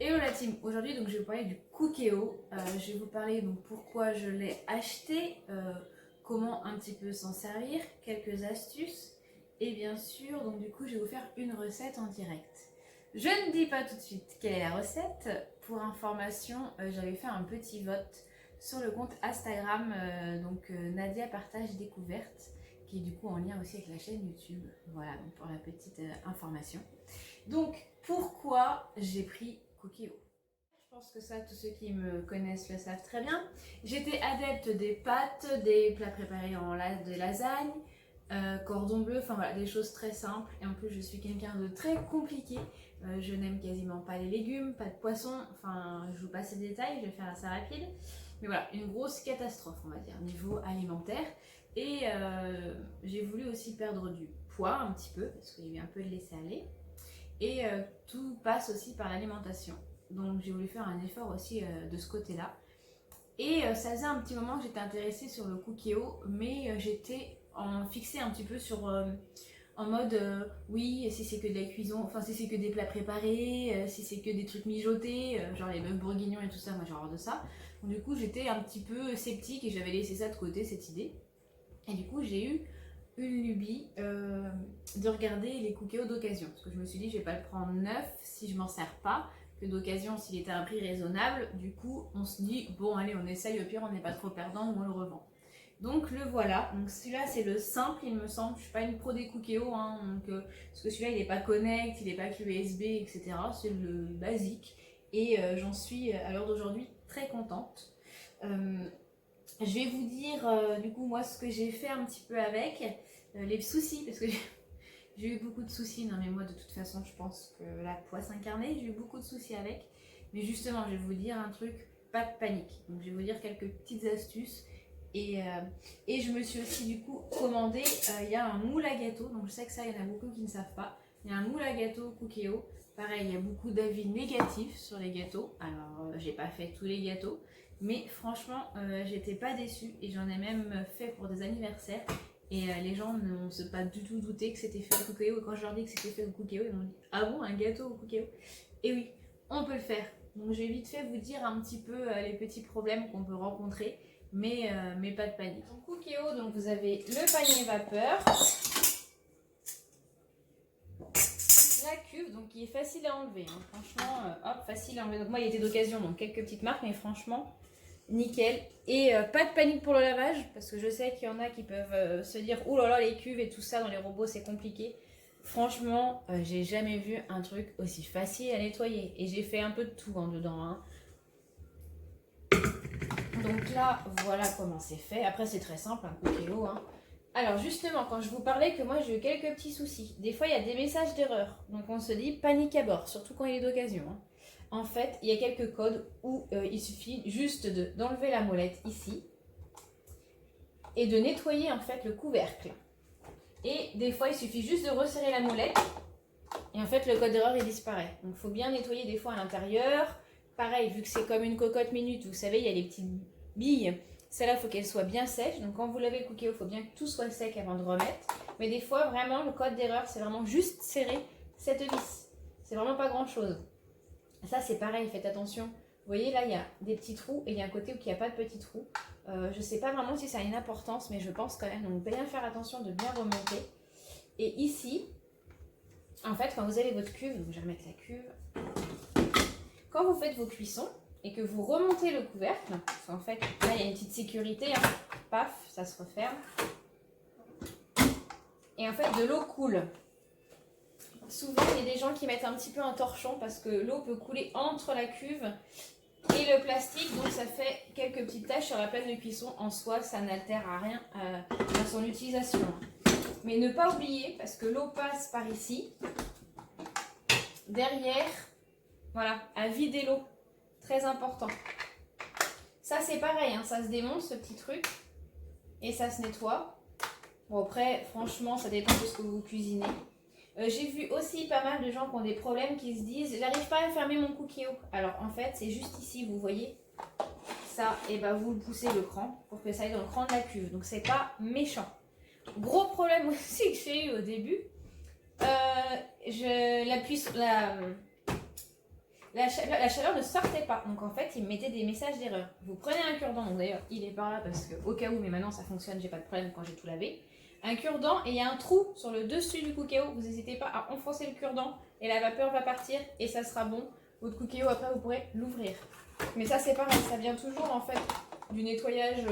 Hello la team, aujourd'hui donc je vais vous parler du Cookéo. Je vais vous parler donc pourquoi je l'ai acheté, comment un petit peu s'en servir, quelques astuces et bien sûr donc du coup je vais vous faire une recette en direct. Je ne dis pas tout de suite quelle est la recette. Pour information, j'avais fait un petit vote sur le compte Instagram Nadia Partage Découverte, qui est du coup en lien aussi avec la chaîne YouTube. Voilà, donc pour la petite information. Donc pourquoi j'ai pris Cookéo? Je pense que ça, tous ceux qui me connaissent le savent très bien. J'étais adepte des pâtes, des plats préparés de lasagne, cordon bleu, enfin voilà, des choses très simples. Et en plus, je suis quelqu'un de très compliqué. Je n'aime quasiment pas les légumes, pas de poisson. Enfin, je vous passe les détails, je vais faire assez rapide. Mais voilà, une grosse catastrophe, on va dire, niveau alimentaire. Et j'ai voulu aussi perdre du poids un petit peu, parce qu'il y a eu un peu de laisser aller. Et tout passe aussi par l'alimentation. Donc j'ai voulu faire un effort aussi de ce côté-là. Et ça faisait un petit moment que j'étais intéressée sur le Cookéo, mais j'étais fixée un petit peu sur en mode oui, si c'est que de la cuisson, enfin si c'est que des plats préparés, si c'est que des trucs mijotés, genre les bœufs bourguignons et tout ça, moi j'ai horreur de ça. Donc du coup j'étais un petit peu sceptique et j'avais laissé ça de côté, cette idée. Et du coup j'ai eu une lubie de regarder les Cookéo d'occasion, parce que je me suis dit je vais pas le prendre neuf si je m'en sers pas, que d'occasion s'il était à un prix raisonnable. Du coup on se dit bon allez on essaye, au pire on n'est pas trop perdant ou on le revend. Donc le voilà, donc celui-là c'est le simple il me semble, je suis pas une pro des Cookéo hein, parce que celui-là il est pas connect, il est pas clé USB etc, c'est le basique et j'en suis à l'heure d'aujourd'hui très contente. Je vais vous dire du coup moi ce que j'ai fait un petit peu avec, les soucis, parce que j'ai eu beaucoup de soucis, non mais moi de toute façon je pense que la poisse incarnée, j'ai eu beaucoup de soucis avec, mais justement je vais vous dire un truc, pas de panique, donc je vais vous dire quelques petites astuces, et je me suis aussi du coup commandé, il y a un moule à gâteau, donc je sais que ça il y en a beaucoup qui ne savent pas, il y a un moule à gâteau Cookéo, pareil il y a beaucoup d'avis négatifs sur les gâteaux, alors j'ai pas fait tous les gâteaux, mais franchement j'étais pas déçue et j'en ai même fait pour des anniversaires. Et les gens ne se sont pas du tout douté que c'était fait au Cookéo. Et quand je leur dis que c'était fait au Cookéo, ils m'ont dit ah bon, un gâteau au Cookéo? Et oui, on peut le faire. Donc je vais vite fait vous dire un petit peu les petits problèmes qu'on peut rencontrer, mais pas de panique. Donc Cookéo, donc vous avez le panier vapeur, la cuve, donc qui est facile à enlever. Hein. Franchement, hop, facile à enlever. Donc moi il était d'occasion, donc quelques petites marques, mais franchement nickel. Et pas de panique pour le lavage, parce que je sais qu'il y en a qui peuvent se dire oh là là les cuves et tout ça dans les robots c'est compliqué. Franchement j'ai jamais vu un truc aussi facile à nettoyer, et j'ai fait un peu de tout en dedans hein. Donc là voilà comment c'est fait. Après c'est très simple un Cookéo hein. Alors justement quand je vous parlais que moi j'ai eu quelques petits soucis, des fois il y a des messages d'erreur, donc on se dit panique à bord, surtout quand il est d'occasion hein. En fait, il y a quelques codes où il suffit juste d'enlever la molette ici et de nettoyer en fait le couvercle. Et des fois, il suffit juste de resserrer la molette et en fait, le code d'erreur il disparaît. Donc, il faut bien nettoyer des fois à l'intérieur. Pareil, vu que c'est comme une cocotte minute, vous savez, il y a les petites billes. Celle-là, il faut qu'elle soit bien sèche. Donc, quand vous lavez le Cookéo, il faut bien que tout soit sec avant de remettre. Mais des fois, vraiment, le code d'erreur, c'est vraiment juste serrer cette vis. C'est vraiment pas grand-chose. Ça c'est pareil, faites attention. Vous voyez là il y a des petits trous et il y a un côté où il n'y a pas de petits trous. Je ne sais pas vraiment si ça a une importance, mais je pense quand même. Donc vous pouvez bien faire attention de bien remonter. Et ici, en fait quand vous avez votre cuve, donc je vais remettre la cuve. Quand vous faites vos cuissons et que vous remontez le couvercle, parce qu'en fait là il y a une petite sécurité, hein, paf, ça se referme. Et en fait de l'eau coule. Souvent, il y a des gens qui mettent un petit peu un torchon parce que l'eau peut couler entre la cuve et le plastique. Donc, ça fait quelques petites taches sur la plaque de cuisson. En soi, ça n'altère à rien à son utilisation. Mais ne pas oublier, parce que l'eau passe par ici. Derrière, voilà, à vider l'eau. Très important. Ça, c'est pareil. Hein, ça se démonte, ce petit truc. Et ça se nettoie. Bon, après, franchement, ça dépend de ce que vous cuisinez. J'ai vu aussi pas mal de gens qui ont des problèmes, qui se disent j'arrive pas à fermer mon Cookéo. Alors en fait c'est juste ici, vous voyez ça, et ben vous le poussez le cran pour que ça aille dans le cran de la cuve. Donc c'est pas méchant. Gros problème aussi que j'ai eu au début, la chaleur ne sortait pas. Donc en fait, il me mettait des messages d'erreur. Vous prenez un cure-dent, donc d'ailleurs, il est par là parce que au cas où, mais maintenant ça fonctionne, j'ai pas de problème quand j'ai tout lavé. Un cure-dent et il y a un trou sur le dessus du cookéo. Vous n'hésitez pas à enfoncer le cure-dent et la vapeur va partir et ça sera bon. Votre cookéo, après, vous pourrez l'ouvrir. Mais ça, c'est pareil, ça vient toujours en fait du nettoyage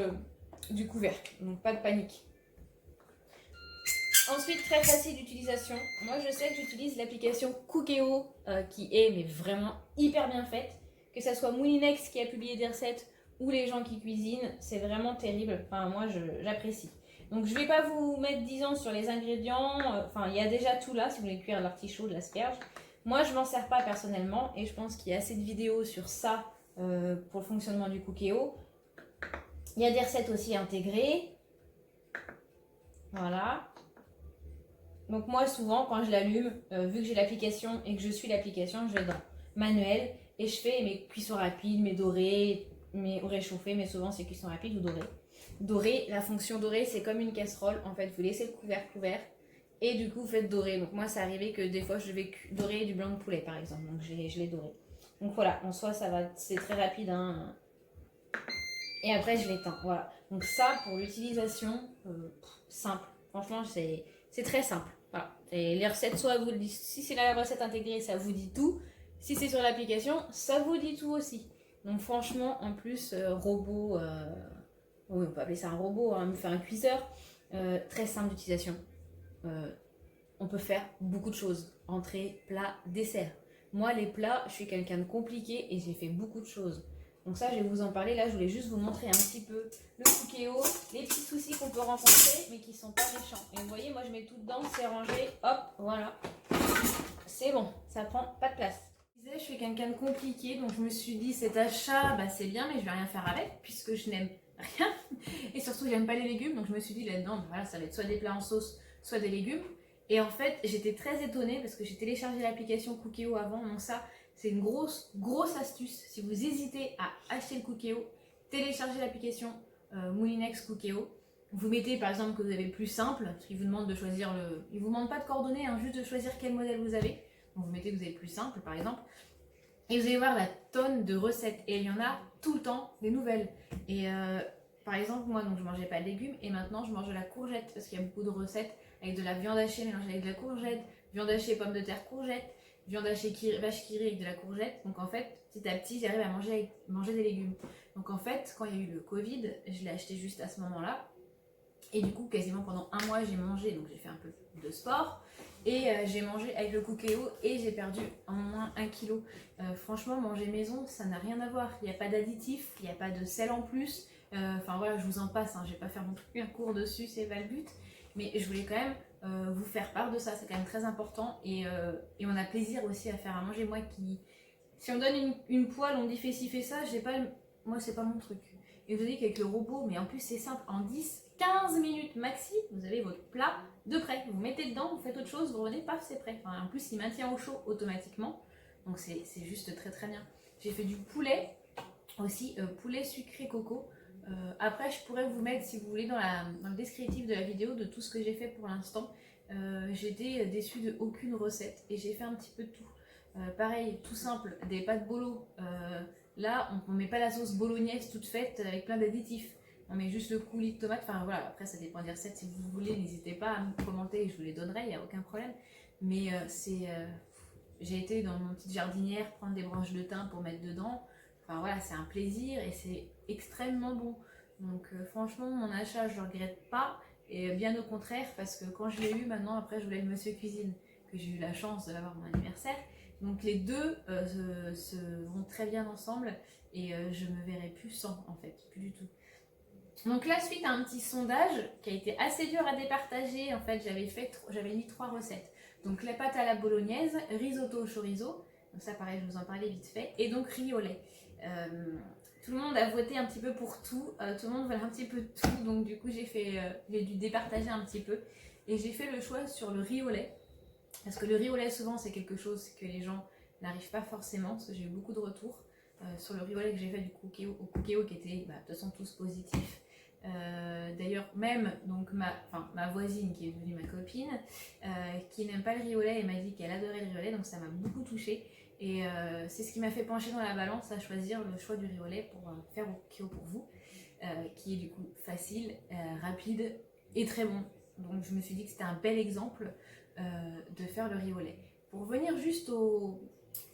du couvercle. Donc pas de panique. Ensuite, très facile d'utilisation. Moi, je sais que j'utilise l'application Cookéo qui est mais vraiment hyper bien faite. Que ça soit Moulinex qui a publié des recettes ou les gens qui cuisinent, c'est vraiment terrible. Enfin, moi, j'apprécie. Donc, je ne vais pas vous mettre 10 ans sur les ingrédients. Enfin, il y a déjà tout là si vous voulez cuire de l'artichaut, de l'asperge. Moi, je m'en sers pas personnellement et je pense qu'il y a assez de vidéos sur ça pour le fonctionnement du Cookéo. Il y a des recettes aussi intégrées. Voilà. Donc moi souvent quand je l'allume, vu que j'ai l'application et que je suis l'application, je vais dans manuel et je fais mes cuissons rapides, mes dorés, mes réchauffés, mais souvent c'est cuisson rapide ou doré. Doré, la fonction doré c'est comme une casserole, en fait vous laissez le couvercle ouvert et du coup vous faites dorer. Donc moi c'est arrivé que des fois je vais dorer du blanc de poulet par exemple, donc je l'ai doré. Donc voilà, en soi ça va, c'est très rapide hein. Et après je l'éteins, voilà. Donc ça pour l'utilisation, simple, franchement c'est très simple. Voilà. Et les recettes, soit vous le dites, si c'est la recette intégrée, ça vous dit tout. Si c'est sur l'application, ça vous dit tout aussi. Donc franchement, en plus, robot, oui, on peut appeler ça un robot, hein, enfin un cuiseur, très simple d'utilisation. On peut faire beaucoup de choses. Entrée, plat, dessert. Moi, les plats, je suis quelqu'un de compliqué et j'ai fait beaucoup de choses. Donc ça, je vais vous en parler. Là, je voulais juste vous montrer un petit peu le cookéo, les petits soucis qu'on peut rencontrer, mais qui sont pas méchants. Et vous voyez, moi, je mets tout dedans, c'est rangé, hop, voilà. C'est bon, ça prend pas de place. Je suis quelqu'un de compliqué, donc je me suis dit, cet achat, bah, c'est bien, mais je vais rien faire avec, puisque je n'aime rien. Et surtout, j'aime pas les légumes, donc je me suis dit, là-dedans, voilà, ça va être soit des plats en sauce, soit des légumes. Et en fait, j'étais très étonnée, parce que j'ai téléchargé l'application Cookéo avant, donc ça... C'est une grosse astuce. Si vous hésitez à acheter le Cookéo, téléchargez l'application Moulinex Cookéo. Vous mettez par exemple que vous avez le plus simple, parce qu'il vous demande de choisir le... Il ne vous demande pas de coordonnées, hein, juste de choisir quel modèle vous avez. Donc vous mettez que vous avez le plus simple par exemple. Et vous allez voir la tonne de recettes. Et il y en a tout le temps des nouvelles. Et par exemple, moi donc, je ne mangeais pas de légumes et maintenant je mange de la courgette parce qu'il y a beaucoup de recettes avec de la viande hachée mélangée avec de la courgette, viande hachée pommes de terre courgette, viande hachée vache qui rit avec de la courgette. Donc en fait, petit à petit, j'arrive à manger des légumes. Donc en fait, quand il y a eu le Covid, je l'ai acheté juste à ce moment-là. Et du coup, quasiment pendant un mois, j'ai mangé. Donc j'ai fait un peu de sport. Et j'ai mangé avec le Cookéo et j'ai perdu en moins 1 kg. Franchement, manger maison, ça n'a rien à voir. Il n'y a pas d'additif, il n'y a pas de sel en plus. Enfin voilà, je vous en passe. Hein. Je ne vais pas faire non plus un cours dessus, c'est pas le but. Mais je voulais quand même vous faire part de ça, c'est quand même très important et on a plaisir aussi à faire à manger. Moi qui, si on me donne une poêle, on dit fais ci, fais ça, moi c'est pas mon truc. Et vous savez qu'avec le robot, mais en plus c'est simple, en 10-15 minutes maxi, vous avez votre plat de prêt. Vous mettez dedans, vous faites autre chose, vous revenez, paf, c'est prêt. Enfin, en plus il maintient au chaud automatiquement, donc c'est juste très très bien. J'ai fait du poulet aussi, poulet sucré coco. Après, je pourrais vous mettre, si vous voulez, dans le descriptif de la vidéo de tout ce que j'ai fait pour l'instant. J'étais déçue de aucune recette et j'ai fait un petit peu de tout. Pareil, tout simple, des pâtes bolo. Là, on ne met pas la sauce bolognaise toute faite avec plein d'additifs. On met juste le coulis de tomate. Enfin voilà, après ça dépend des recettes. Si vous voulez, n'hésitez pas à me commenter et je vous les donnerai, il n'y a aucun problème. Mais j'ai été dans mon petite jardinière prendre des branches de thym pour mettre dedans. Enfin voilà, c'est un plaisir et c'est extrêmement bon. Donc franchement, mon achat, je ne regrette pas. Et bien au contraire, parce que quand je l'ai eu, maintenant, après, je voulais le Monsieur Cuisine, que j'ai eu la chance de l'avoir mon anniversaire. Donc les deux se vont très bien ensemble et je me verrai plus sans, en fait, plus du tout. Donc là, suite à un petit sondage qui a été assez dur à départager, en fait, j'avais mis 3 recettes. Donc les pâtes à la bolognaise, risotto au chorizo, donc ça pareil, je vous en parlais vite fait, et donc riz au lait. Tout le monde a voté un petit peu pour tout, tout le monde voulait un petit peu de tout, donc du coup j'ai dû départager un petit peu. Et j'ai fait le choix sur le riz au lait, parce que le riz au lait souvent c'est quelque chose que les gens n'arrivent pas forcément, parce que j'ai eu beaucoup de retours sur le riz au lait que j'ai fait au Cookéo qui était de toute façon tous positifs. D'ailleurs même donc ma voisine qui est devenue ma copine qui n'aime pas le riz au lait et m'a dit qu'elle adorait le riz au lait, donc ça m'a beaucoup touchée Et c'est ce qui m'a fait pencher dans la balance à choisir le choix du riz au lait pour faire au cookéo pour vous, qui est du coup facile, rapide et très bon. Donc je me suis dit que c'était un bel exemple de faire le riz au lait. Pour revenir juste au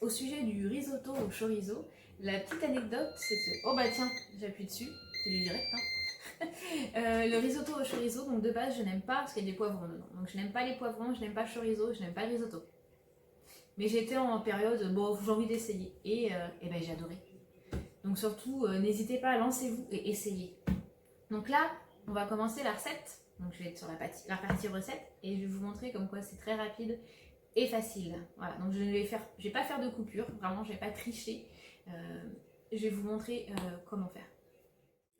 sujet du risotto au chorizo, la petite anecdote c'est que... Oh bah tiens, j'appuie dessus, c'est du direct hein. Le risotto au chorizo, donc de base je n'aime pas parce qu'il y a des poivrons dedans. Donc je n'aime pas les poivrons, je n'aime pas le chorizo, je n'aime pas le risotto. Mais j'étais en période, bon j'ai envie d'essayer et ben j'ai adoré. Donc surtout n'hésitez pas, lancez-vous et essayez. Donc là on va commencer la recette. Donc je vais être sur la partie recette et je vais vous montrer comme quoi c'est très rapide et facile. Voilà, donc je ne vais pas faire de coupure, vraiment je ne vais pas tricher. Je vais vous montrer comment faire.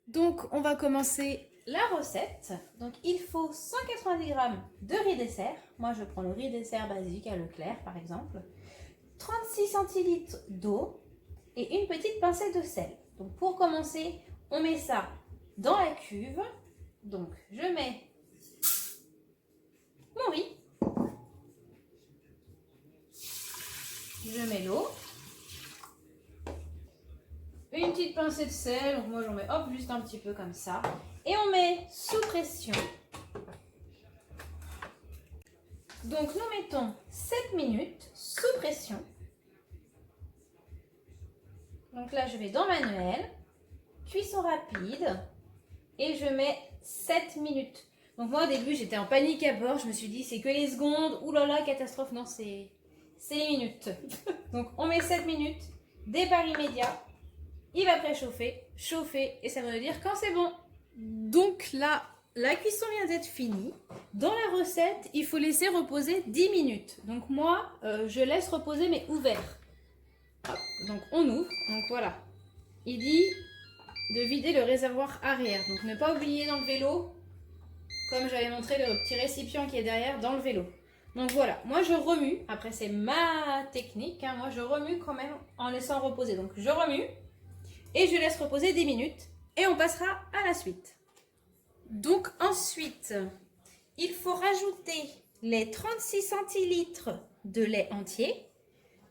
Donc on va commencer la recette. Donc il faut 190 g de riz dessert. Moi je prends le riz dessert basique à Leclerc par exemple. 36 centilitres d'eau et une petite pincée de sel. Donc pour commencer, on met ça dans la cuve. Donc je mets mon riz. Je mets l'eau. Une petite pincée de sel, donc moi j'en mets hop juste un petit peu comme ça. Et on met sous pression. Donc nous mettons 7 minutes sous pression. Donc là je vais dans manuel, cuisson rapide et je mets 7 minutes. Donc moi au début j'étais en panique à bord, je me suis dit c'est que les secondes, oulala catastrophe, non c'est les minutes. Donc on met 7 minutes, départ immédiat. Il va préchauffer, chauffer et ça va nous dire quand c'est bon. Donc là, la cuisson vient d'être finie. Dans la recette, il faut laisser reposer 10 minutes. Donc moi, je laisse reposer mais ouvert. Hop, donc on ouvre, donc voilà. Il dit de vider le réservoir arrière. Donc ne pas oublier dans le vélo, comme j'avais montré le petit récipient qui est derrière dans le vélo. Donc voilà, moi je remue, après c'est ma technique, hein, moi je remue quand même en laissant reposer. Donc je remue. Et je laisse reposer 10 minutes et on passera à la suite. Donc ensuite, il faut rajouter les 36 centilitres de lait entier.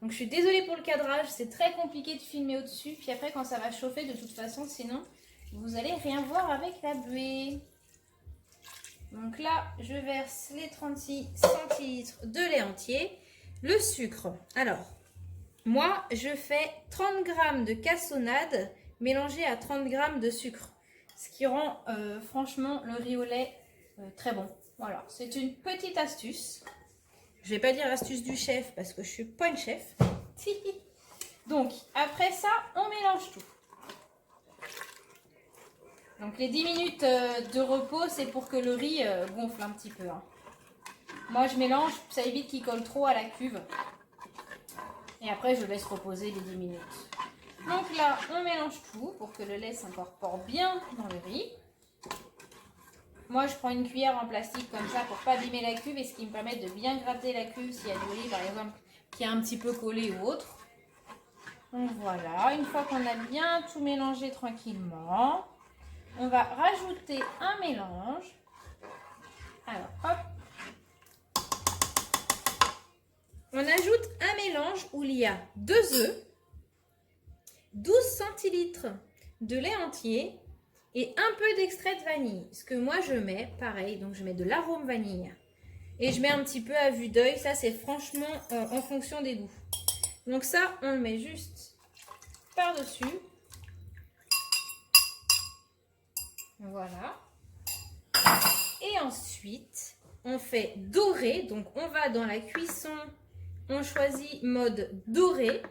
Donc je suis désolée pour le cadrage, c'est très compliqué de filmer au-dessus. Puis après quand ça va chauffer de toute façon, sinon vous n'allez rien voir avec la buée. Donc là, je verse les 36 centilitres de lait entier. Le sucre, alors... Moi, je fais 30 g de cassonade mélangé à 30 g de sucre. Ce qui rend franchement le riz au lait très bon. Voilà, c'est une petite astuce. Je ne vais pas dire astuce du chef parce que je ne suis pas une chef. Donc, après ça, on mélange tout. Donc, les 10 minutes de repos, c'est pour que le riz gonfle un petit peu. Hein. Moi, je mélange, ça évite qu'il colle trop à la cuve. Et après, je laisse reposer les 10 minutes. Donc là, on mélange tout pour que le lait s'incorpore bien dans le riz. Moi, je prends une cuillère en plastique comme ça pour ne pas abîmer la cuve et ce qui me permet de bien gratter la cuve s'il y a du riz, par exemple, qui est un petit peu collé ou autre. Donc voilà, une fois qu'on a bien tout mélangé tranquillement, on va rajouter un mélange. Alors, hop. On ajoute un mélange où il y a 2 œufs, 12 centilitres de lait entier et un peu d'extrait de vanille. Ce que moi je mets, pareil, donc je mets de l'arôme vanille. Et je mets un petit peu à vue d'œil, ça c'est franchement en fonction des goûts. Donc ça, on le met juste par-dessus. Voilà. Et ensuite, on fait dorer, donc on va dans la cuisson. On choisit mode doré.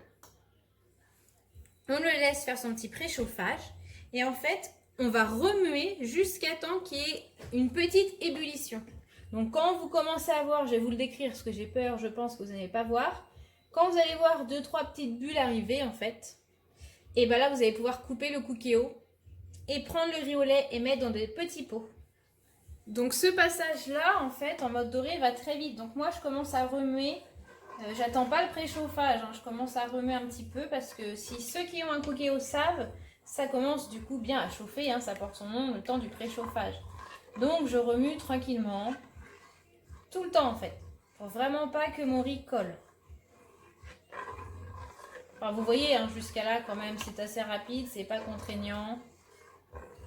On le laisse faire son petit préchauffage. Et en fait, on va remuer jusqu'à temps qu'il y ait une petite ébullition. Donc quand vous commencez à voir, je vais vous le décrire parce que j'ai peur, je pense que vous n'allez pas voir. Quand vous allez voir 2-3 petites bulles arriver en fait, et bien là vous allez pouvoir couper le cookéo et prendre le riz au lait et mettre dans des petits pots. Donc ce passage-là, en fait, en mode doré, va très vite. Donc moi, je commence à remuer. J'attends pas le préchauffage, hein, je commence à remuer un petit peu parce que si ceux qui ont un cookéo savent, ça commence du coup bien à chauffer, hein, ça porte son nom le temps du préchauffage. Donc je remue tranquillement, tout le temps en fait, pour vraiment pas que mon riz colle. Enfin, vous voyez, hein, jusqu'à là quand même, c'est assez rapide, c'est pas contraignant.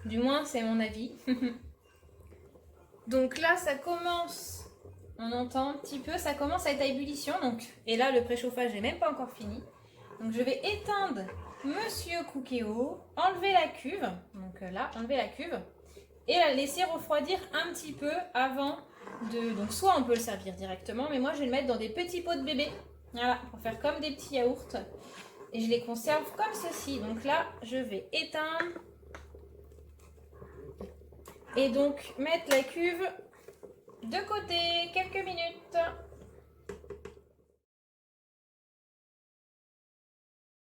Du moins, c'est mon avis. Donc là, ça commence, on entend un petit peu, ça commence à être à ébullition. Donc, et là, le préchauffage n'est même pas encore fini. Donc je vais éteindre Monsieur Cookéo, enlever la cuve. Donc là, enlever la cuve. Et la laisser refroidir un petit peu avant de... Donc soit on peut le servir directement, mais moi je vais le mettre dans des petits pots de bébé. Voilà, pour faire comme des petits yaourts. Et je les conserve comme ceci. Donc là, je vais éteindre. Et donc mettre la cuve de côté quelques minutes.